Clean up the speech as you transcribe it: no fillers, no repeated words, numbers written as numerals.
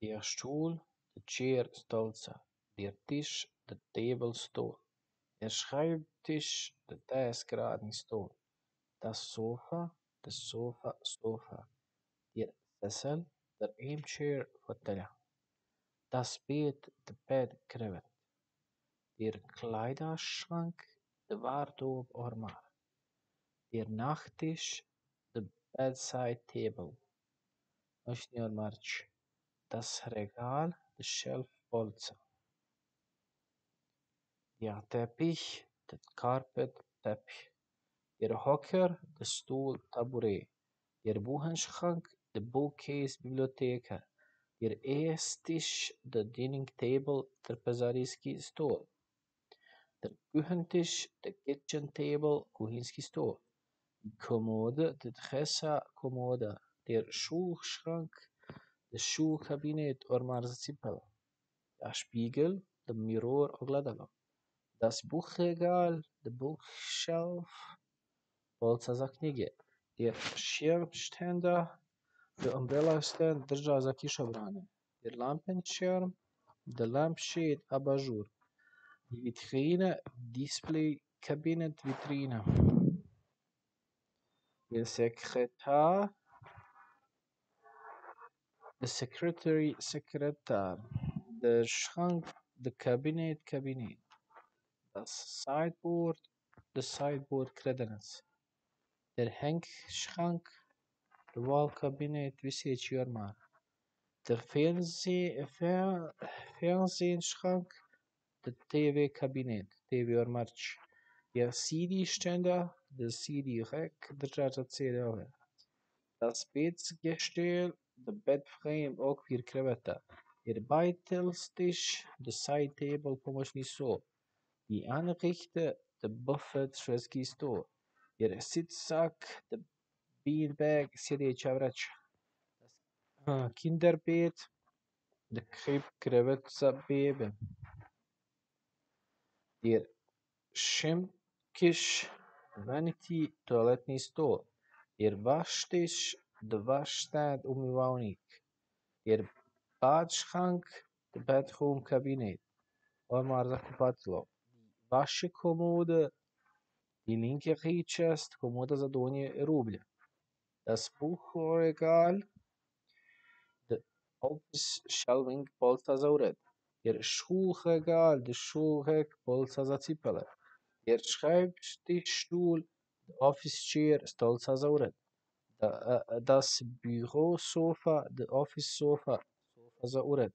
Der Stuhl, the chair, stolzer. Der Tisch, the table, Stuhl. Der Schreibtisch, the desk, writing stool. Das Sofa, the sofa, Sofa. Der Sessel, der Armchair, Fotella. Das Bett, the bed, Krevet. Der Kleiderschrank, the Wardrobe, Ormar. Der Nachttisch, the bedside table. Ośnior March. Das Regal, the shelf, Bolzer. Der Teppich, the carpet, Teppich. Der Hocker, the stool, Taburet. Der Buchenschrank, the bookcase, Bibliotheka. Der Esstisch, the dining table, Trapezariski stool. Der Küchentisch, the kitchen table, Kuchinski stool. Die Kommode, the Dressa Kommode. Der Schuhschrank, the Schuhkabinett, Ormarzipel. Der Spiegel, the mirror, Ogladalo. Das Buchregal, the bookshelf, Polca za knjige. Der Schirmständer, the umbrella stand, drža za kišobrane. Der Lampenschirm, the lampshade, Abajur. Die Vitrine, Display, Cabinet, Vitrine. Der Sekretar, the secretary, Sekretar. Der Schrank, the Cabinet, Cabinet. Das Sideboard, the Sideboard, Credence. Der Hängschrank, the Wall Cabinet, Visitjörmar. Der Fernsehschrank, the TV-Kabinett, TV-March. Der CD-Ständer, the CD-Rack, der CD. Das Bettgestell, the bed frame, auch für Krevetta. Der Beitelstisch, the side table, pomoćni so. Die Anrichte, the buffet, švedski sto. Der Sitzsack, the beanbag, sjedeća vreća. Kinderbett, the crib, Krevetza, Baby. Der Schemkisch, vanity, toaletni stol. Der Waschtisch, the Waschstand, umywalnik. Der Badschrank, the bedroom cabinet. Ormar za kupatilo. Waschkommode, die linke Chest, Komoda za donje rublje. Das Buchregal, the office shelving, Polca za ured. Der Schuhregal, the Schuhreck, Polca za cipele. Der Schreibtischstuhl, the office chair, Stolca za ured. Das Bürosofa, the office sofa, Sofa za ured.